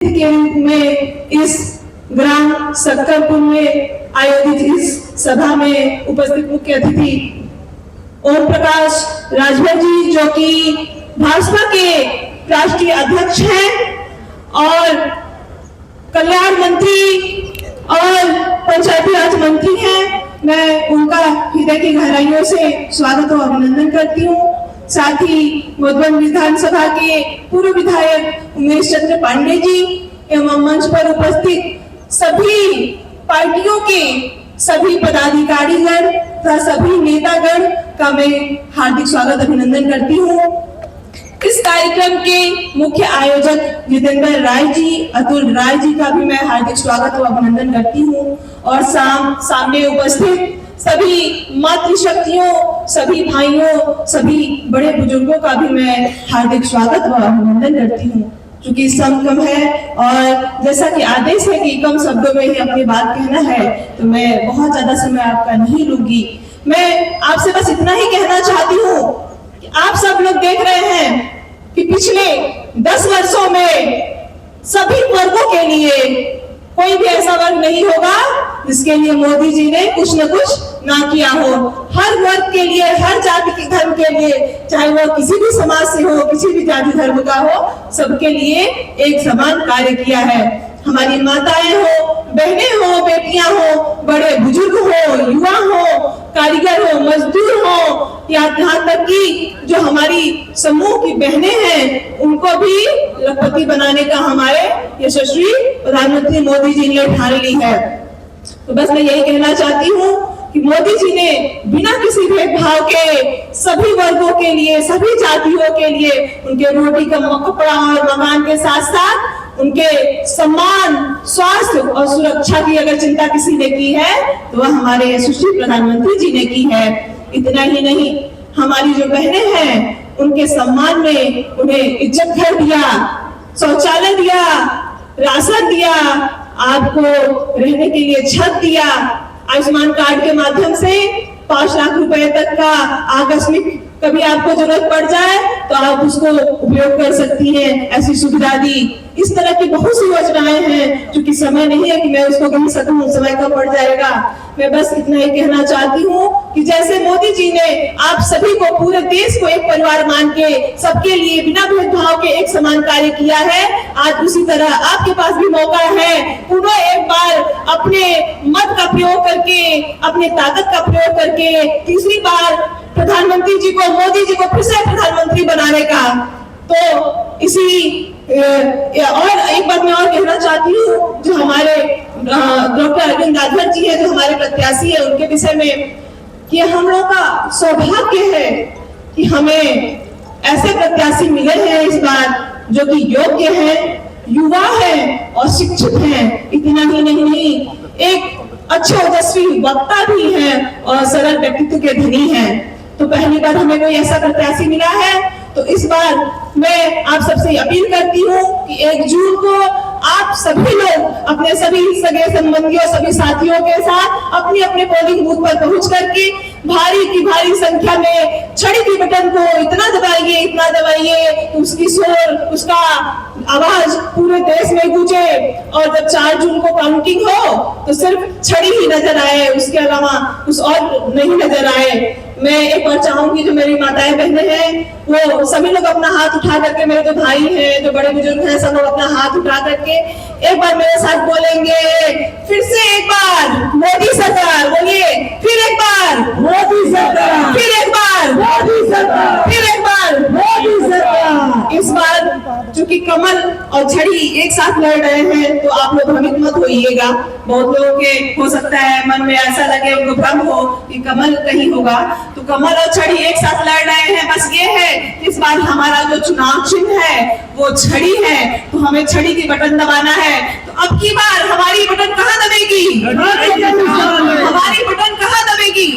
अतिथि के रूप में इस ग्राम सक्करपुर में आयोजित इस सभा में उपस्थित मुख्य अतिथि ओम प्रकाश राजभर जी, जो कि भाजपा के राष्ट्रीय अध्यक्ष हैं और कल्याण मंत्री और पंचायती राज मंत्री हैं। मैं उनका हृदय की गहराइयों से स्वागत और अभिनंदन करती हूँ। साथ ही मधुबन विधानसभा के पूर्व विधायक उमेश चंद्र पांडे जी एवं मंच पर उपस्थित सभी पार्टियों के सभी पदाधिकारीगण तथा सभी नेतागण का मैं हार्दिक स्वागत अभिनंदन करती हूँ। इस कार्यक्रम के मुख्य आयोजक जितेंद्र राय जी, अतुल राय जी का भी मैं हार्दिक स्वागत और अभिनंदन करती हूँ और सामने उपस्थित सभी मातृशक्तियों, सभी भाइयों, सभी बड़े बुजुर्गों का भी मैं हार्दिक स्वागत और अभिनंदन करती हूँ। चूंकि समय कम है और जैसा कि आदेश है कि कम शब्दों में ही अपनी बात कहना है, तो मैं बहुत ज्यादा समय आपका नहीं लूंगी। मैं आपसे बस इतना ही कहना चाहती हूँ कि आप सब लोग देख रहे हैं कि पिछले 10 वर्षों में सभी वर्गों के लिए कोई भी ऐसा वर्ग नहीं होगा जिसके लिए मोदी जी ने कुछ न कुछ ना किया हो। हर वर्ग के लिए, हर जाति के धर्म के लिए, चाहे वो किसी भी समाज से हो, किसी भी जाति धर्म का हो, सबके लिए एक समान कार्य किया है। हमारी माताएं हो, बहनें हो, बेटियां हो, बड़े बुजुर्ग हो, युवा हो, कारीगर हो, मजदूर हो, या यहाँ तक कि जो हमारी समूह की बहनें हैं, उनको भी लखपति बनाने का हमारे यशस्वी प्रधानमंत्री मोदी जी ने ठान ली है। तो बस मैं यही कहना चाहती हूँ कि मोदी जी ने बिना किसी भेदभाव के सभी वर्गों के लिए, सभी जातियों के लिए उनके रोटी का कपड़ा और मकान के साथ साथ उनके सम्मान, स्वास्थ्य और सुरक्षा की अगर चिंता किसी ने की है तो वह हमारे यशस्वी प्रधानमंत्री जी ने की है। इतना ही नहीं, हमारी जो बहनें हैं उनके सम्मान में उन्हें इज्जत घर दिया, शौचालय दिया, राशन दिया, आपको रहने के लिए छत दिया, आयुष्मान कार्ड के माध्यम से 5 लाख रुपए तक का आकस्मिक कभी आपको जरूरत पड़ जाए तो आप उसको उपयोग कर सकती हैं, ऐसी सुविधा दी। इस तरह की बहुत सी योजनाएं हैं, क्योंकि समय नहीं है कि मैं उसको कह सकूं, समय कम पड़ जाएगा। मैं बस इतना ही कहना चाहती हूँ कि जैसे मोदी जी ने आप सभी को, पूरे देश को एक परिवार मान के सबके लिए बिना भेदभाव के एक समान कार्य किया है, आज उसी तरह आपके पास भी मौका है पुनः एक बार अपने मत का प्रयोग करके, अपने ताकत का प्रयोग करके तीसरी बार प्रधानमंत्री जी को, मोदी जी को फिर से प्रधानमंत्री बनाने का। तो इसी और एक बात मैं और कहना चाहती हूँ, जो हमारे डॉक्टर अरविंद राजभर जी है, जो हमारे प्रत्याशी है, उनके विषय में कि हम लोग का सौभाग्य है कि हमें ऐसे प्रत्याशी मिले हैं इस बार जो कि योग्य हैं, युवा हैं और शिक्षित हैं। इतना ही नहीं, एक अच्छे ओजस्वी वक्ता भी हैं और सरल व्यक्तित्व के धनी हैं। तो पहली बार हमें कोई ऐसा प्रत्याशी मिला है, तो इस बार मैं आप सबसे अपील करती हूँ कि 1 जून को आप सभी लोग अपने सभी सगे संबंधियों, सभी साथियों के साथ अपने अपने पोलिंग बूथ पर पहुंच करके भारी की भारी संख्या में छड़ी के बटन को इतना दबाइए तो उसकी शोर, उसका आवाज पूरे देश में गूंजे और जब 4 जून को काउंटिंग हो तो सिर्फ छड़ी ही नजर आए, उसके अलावा कुछ और नहीं नजर आए। मैं एक बार चाहूंगी जो मेरी माताएं बहनें हैं वो सभी लोग अपना हाथ उठा करके, मेरे जो भाई हैं, जो बड़े बुजुर्ग हैं, सब लोग अपना हाथ उठा करके एक बार मेरे साथ बोलेंगे, फिर से एक बार मोदी सरकार, बोलिए फिर एक बार मोदी सरकार, फिर एक बार मोदी सरकार, फिर एक बार मोदी सरकार। इस बार चूंकि कमल और छड़ी एक साथ लड़ रहे हैं तो आप लोग भ्रमित मत होइएगा। बहुत लोगों के हो सकता है मन में ऐसा लगे, उनको भ्रम हो कि कमल कहीं होगा, तो कमल और छड़ी एक साथ लड़ रहे हैं। बस ये है इस बार हमारा जो चुनाव चिन्ह है वो छड़ी है, तो हमें छड़ी की बटन दबाना है। तो अब की बार हमारी बटन कहाँ दबेगी? हमारी बटन कहाँ दबेगी?